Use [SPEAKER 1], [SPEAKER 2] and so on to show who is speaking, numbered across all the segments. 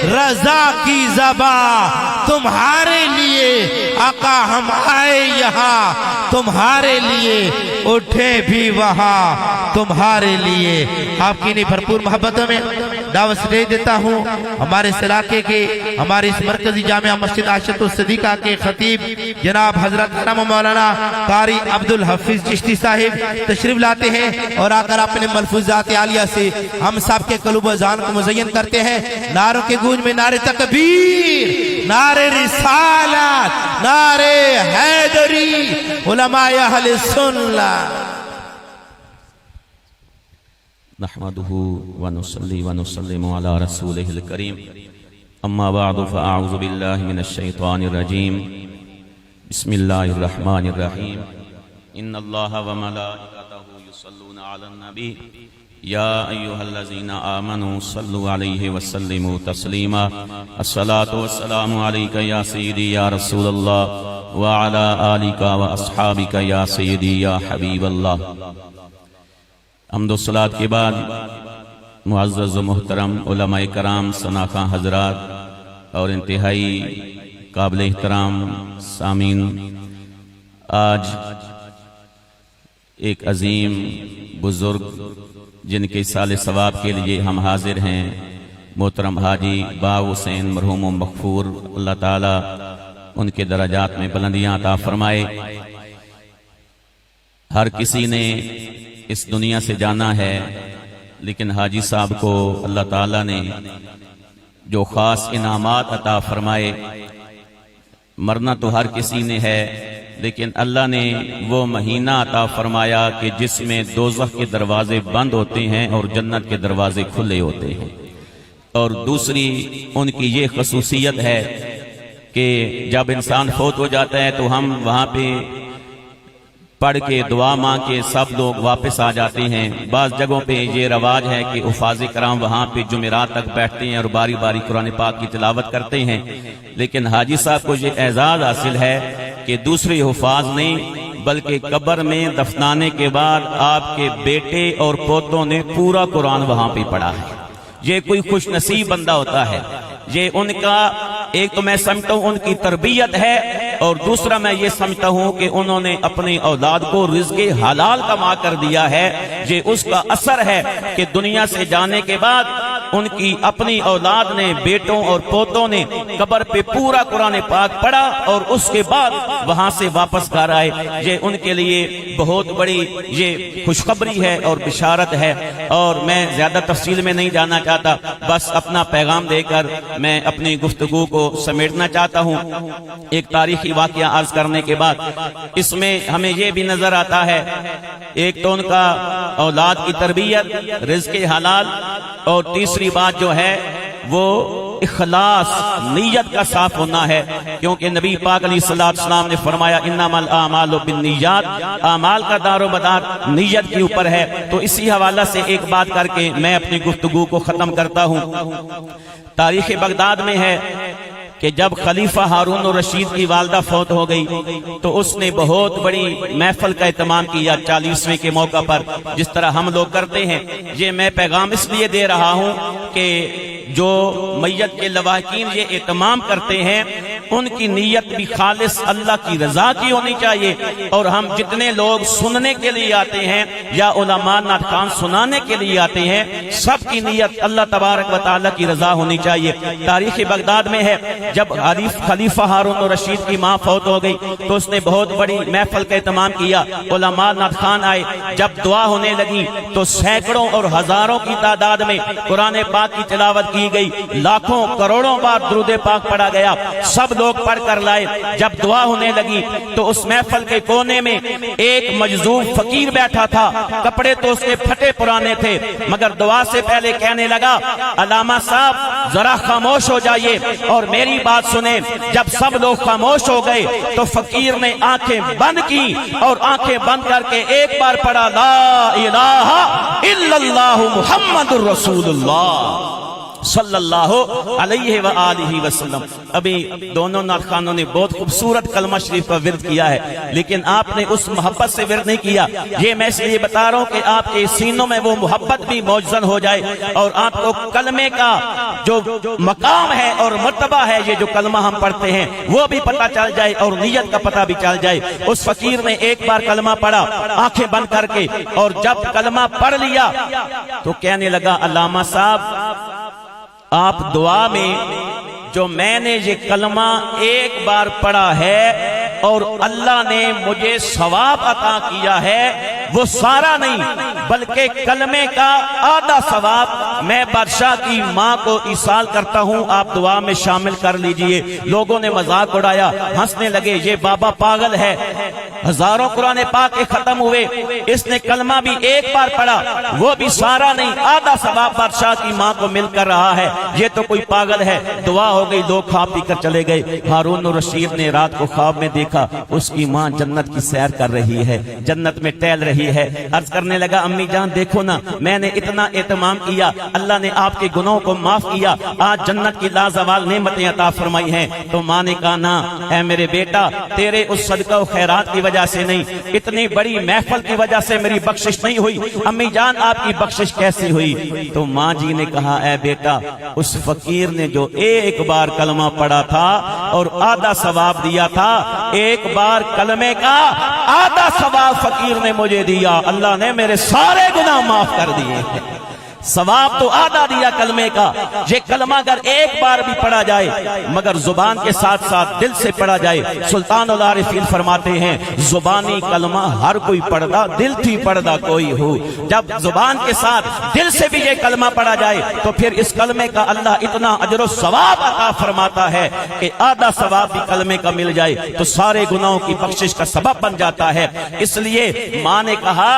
[SPEAKER 1] رضا کی زباں تمہارے لیے آقا ہم آئے یہاں تمہارے لیے اٹھے بھی وہاں تمہارے لیے آپ کی نہیں بھرپور محبتوں میں دعوت دے دیتا ہوں ہمارے اس علاقے کے ہمارے اس مرکزی جامعہ مسجد عائشۃ الصدیقہ کے خطیب جناب حضرت علامہ مولانا قاری عبدالحفیظ چشتی صاحب تشریف لاتے ہیں اور آ کر اپنے ملفوظات عالیہ سے ہم سب کے قلوب و ذہن کو مزین کرتے ہیں نعروں کے گونج میں نعرے تکبیر نعرے رسالت نعرے حیدری علماء اہل سنت
[SPEAKER 2] نحمده ونصلي ونسلم على رسوله الكريم اما بعد فاعوذ بالله من الشيطان الرجيم بسم الله الرحمن الرحيم ان الله وملائكته يصلون على النبي يا ايها الذين امنوا صلوا عليه وسلموا تسليما الصلاه والسلام عليك يا سيدي يا رسول الله وعلى آلك واصحابك يا سيدي يا حبيب الله حمد و صلاة کے بعد معزز و محترم علماء کرام سناخاں حضرات اور انتہائی قابل احترام سامعین آج ایک عظیم بزرگ جن کے سال ثواب کے لیے ہم حاضر ہیں محترم حاجی باغ حسین مرحوم و مغفور اللہ تعالی ان کے درجات میں بلندیاں عطا فرمائے ہر کسی نے اس دنیا سے جانا ہے لیکن حاجی صاحب کو اللہ تعالیٰ نے جو خاص انعامات عطا فرمائے مرنا تو ہر کسی نے ہے لیکن اللہ نے وہ مہینہ عطا فرمایا کہ جس میں دوزخ کے دروازے بند ہوتے ہیں اور جنت کے دروازے کھلے ہوتے ہیں اور دوسری ان کی یہ خصوصیت ہے کہ جب انسان فوت ہو جاتا ہے تو ہم وہاں پہ پڑھ کے دعا مانگ کے سب لوگ واپس آ جاتے ہیں بعض جگہوں پہ یہ رواج ہے کہ حفاظ کرام وہاں پہ جمعرات تک بیٹھتے ہیں اور باری باری قرآن پاک کی تلاوت کرتے ہیں لیکن حاجی صاحب کو یہ اعزاز حاصل ہے کہ دوسرے حفاظ نے بلکہ قبر میں دفنانے کے بعد آپ کے بیٹے اور پوتوں نے پورا قرآن وہاں پہ پڑھا ہے یہ کوئی خوش نصیب بندہ ہوتا ہے یہ ان کا ایک تو میں سمجھتا ہوں ان کی تربیت ہے اور دوسرا میں یہ سمجھتا ہوں کہ انہوں نے اپنی اولاد کو رزق حلال کما کر دیا ہے یہ اس کا اثر ہے کہ دنیا سے جانے کے بعد ان کی اپنی اولاد نے بیٹوں اور پوتوں نے قبر پہ پورا قرآن پاک پڑھا اور اس کے بعد وہاں سے واپس گھر آئے یہ ان کے لیے بہت بڑی یہ خوشخبری ہے اور بشارت ہے اور میں زیادہ تفصیل میں نہیں جانا چاہتا بس اپنا پیغام دے کر میں اپنی گفتگو کو سمیٹنا چاہتا ہوں ایک تاریخی واقعہ عرض کرنے کے بعد اس میں ہمیں یہ بھی نظر آتا ہے ایک تو ان کا اولاد کی تربیت رزق حلال اور تیسری بات جو ہے وہ اخلاص نیت کا صاف ہونا ہے کیونکہ نبی پاک علیہ السلام نے فرمایا انما الاعمال بالنیات اعمال کا دار و مدار نیت کے اوپر ہے تو اسی حوالہ سے ایک بات کر کے میں اپنی گفتگو کو ختم کرتا ہوں تاریخ بغداد میں ہے کہ جب خلیفہ ہارون الرشید کی والدہ فوت ہو گئی تو اس نے بہت بڑی محفل کا اہتمام کیا 40ویں کے موقع پر جس طرح ہم لوگ کرتے ہیں یہ میں پیغام اس لیے دے رہا ہوں کہ جو میت کے لواحقین یہ اہتمام کرتے ہیں ان کی نیت بھی خالص اللہ کی رضا کی ہونی چاہیے اور ہم جتنے لوگ سننے کے لیے آتے ہیں یا علماء نعت خوان سنانے کے لیے آتے ہیں سب کی نیت اللہ تبارک و تعالیٰ کی رضا ہونی چاہیے تاریخ بغداد میں ہے جب خلیفہ ہارون الرشید کی ماں فوت ہو گئی تو اس نے بہت بڑی محفل کا اہتمام کیا علماء نعت خوان آئے جب دعا ہونے لگی تو سینکڑوں اور ہزاروں کی تعداد میں قرآن پاک کی تلاوت کی گئی لاکھوں کروڑوں بار درود پاک پڑھا گیا سب لوگ پڑھ کر لائے جب دعا ہونے لگی تو اس محفل کے کونے میں ایک مجذوب فقیر بیٹھا تھا کپڑے تو اس کے پھٹے پرانے تھے مگر دعا سے پہلے کہنے لگا علامہ صاحب ذرا خاموش ہو جائیے اور میری بات سنیں جب سب لوگ خاموش ہو گئے تو فقیر نے آنکھیں بند کی اور آنکھیں بند کر کے ایک بار پڑھا لا الہ الا اللہ محمد الرسول اللہ صلی اللہ علیہ وآلہ وسلم۔ ابھی دونوں نعتخوانوں نے بہت خوبصورت کلمہ شریف کا ورد کیا ہے، لیکن آپ نے اس محبت سے ورد نہیں کیا۔ یہ میں اس لیے بتا رہا ہوں کہ آپ کے سینوں میں وہ محبت بھی موجزن ہو جائے اور آپ کو کلمے کا جو مقام ہے اور مرتبہ ہے، یہ جو کلمہ ہم پڑھتے ہیں وہ بھی پتہ چل جائے اور نیت کا پتہ بھی چل جائے۔ اس فقیر نے ایک بار کلمہ پڑھا آنکھیں بند کر کے، اور جب کلمہ پڑھ لیا تو کہنے لگا علامہ صاحب آپ دعا میں جو میں نے یہ کلمہ ایک بار پڑھا ہے اور اللہ نے مجھے ثواب عطا کیا ہے، وہ سارا نہیں بلکہ کلمے کا آدھا ثواب میں بادشاہ کی ماں کو ایصال کرتا ہوں، آپ دعا میں شامل کر لیجئے۔ لوگوں نے مذاق اڑایا، ہنسنے لگے، یہ بابا پاگل ہے، ہزاروں قرآن پاک کے ختم ہوئے، اس نے کلمہ بھی ایک بار پڑھا، وہ بھی سارا نہیں، آدھا ثواب بادشاہ کی ماں کو مل کر رہا ہے، یہ تو کوئی پاگل ہے۔ دعا ہو گئی، لوگ کھا پی کر چلے گئے۔ ہارون الرشید نے رات کو خواب میں دیکھا اس کی ماں جنت کی سیر کر رہی ہے، جنت میں ٹہل رہی ہے۔ عرض کرنے لگا امی جان دیکھو نا، میں نے اتنا اہتمام کیا، اللہ نے آپ کے گناہوں کو معاف کیا، آج جنت کی لازوال نعمتیں عطا فرمائی ہیں۔ تو ماں نے کہا نا اے میرے بیٹا، تیرے اس صدقہ و خیرات کی وجہ سے نہیں، اتنی بڑی محفل کی وجہ سے میری بخشش نہیں ہوئی۔ امی جان آپ کی بخشش کیسی ہوئی؟ تو ماں جی نے کہا اے بیٹا، اس فقیر نے جو ایک بار کلمہ پڑھا تھا اور آدھا ثواب دیا تھا، ایک بار کلمے کا آدھا ثواب فقیر نے مجھے دیا، اللہ نے میرے سارے گناہ معاف کر دیے۔ ثواب تو آدھا دیا کلمے کا۔ یہ کلمہ اگر ایک بار بھی پڑھا جائے مگر زبان کے ساتھ ساتھ دل سے پڑھا جائے، سلطان العارفین فرماتے ہیں زبانی کلمہ ہر کوئی پڑھدا، دل تھی پڑھدا کوئی ہو۔ جب زبان کے ساتھ دل سے بھی یہ کلمہ پڑھا جائے تو پھر اس کلمے کا اللہ اتنا اجر و ثواب عطا فرماتا ہے کہ آدھا ثواب بھی کلمے کا مل جائے تو سارے گناہوں کی بخشش کا سبب بن جاتا ہے۔ اس لیے ماں نے کہا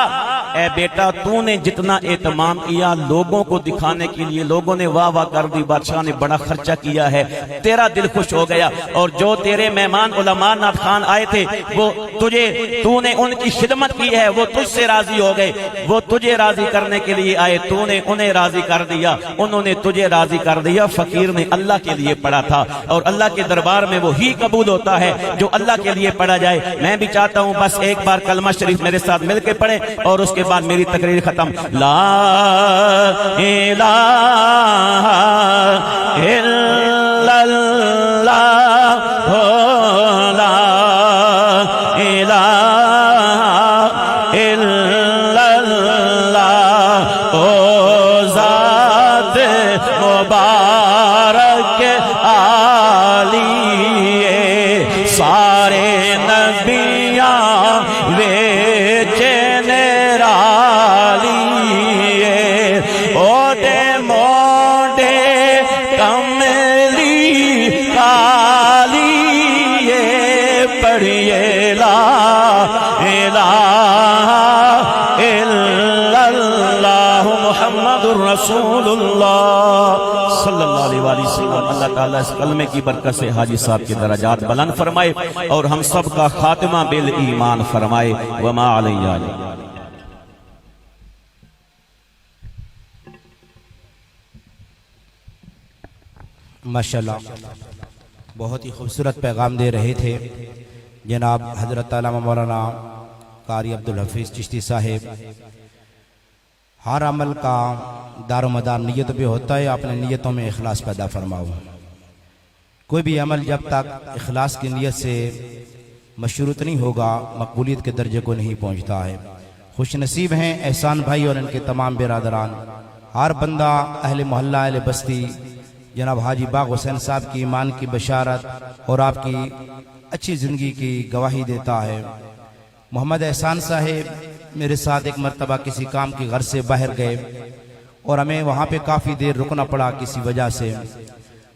[SPEAKER 2] اے بیٹا تو نے جتنا اہتمام کیا لوگوں کو دکھانے کے لیے، لوگوں نے واہ واہ کر دی، بادشاہ نے بڑا خرچہ کیا ہے، تیرا دل خوش ہو گیا، اور جو تیرے مہمان علماء نعت خوان آئے تھے وہ تو نے ان کی خدمت کی ہے، وہ تجھ سے راضی ہو گئے، وہ تجھے راضی کرنے کے لیے آئے، تو نے انہیں راضی کر دیا، انہوں نے تجھے راضی کر دیا۔ فقیر نے اللہ کے لیے پڑھا تھا اور اللہ کے دربار میں وہی قبول ہوتا ہے جو اللہ کے لیے پڑھا جائے۔ میں بھی چاہتا ہوں بس ایک بار کلمہ شریف میرے ساتھ مل کے پڑھیں اور اس کے بعد میری تقریر ختم۔ لا الہ الا اللہ، لا الہ الا اللہ، او ذات مبارک عالی سارے نبیاں ویچ پڑھیے لا الہ الا اللہ محمد الرسول اللہ صلی اللہ علیہ وآلہ وسلم۔ اللہ تعالیٰ اس کلمے کی برکت سے حاجی صاحب کے درجات بلند فرمائے اور ہم سب کا خاتمہ بالایمان فرمائے۔ وما علیہ
[SPEAKER 1] ماشاءاللہ بہت ہی خوبصورت پیغام دے رہے تھے جناب حضرت علامہ مولانا قاری عبدالحفیظ چشتی صاحب۔ ہر عمل کا دار و مدار نیت پہ ہوتا ہے، اپنے نیتوں میں اخلاص پیدا فرماؤ۔ کوئی بھی عمل جب تک اخلاص کی نیت سے مشروط نہیں ہوگا مقبولیت کے درجے کو نہیں پہنچتا ہے۔ خوش نصیب ہیں احسان بھائی اور ان کے تمام برادران۔ ہر بندہ اہل محلہ اہل بستی جناب حاجی باغ حسین صاحب کی ایمان کی بشارت اور آپ کی اچھی زندگی کی گواہی دیتا ہے۔ محمد احسان صاحب میرے ساتھ ایک مرتبہ کسی کام کی غرض سے باہر گئے اور ہمیں وہاں پہ کافی دیر رکنا پڑا کسی وجہ سے۔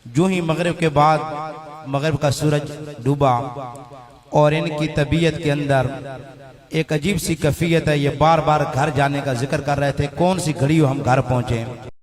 [SPEAKER 1] جو ہی مغرب کے بعد مغرب کا سورج ڈوبا اور ان کی طبیعت کے اندر ایک عجیب سی کیفیت ہے، یہ بار بار گھر جانے کا ذکر کر رہے تھے، کون سی گھڑی ہو ہم گھر پہنچیں۔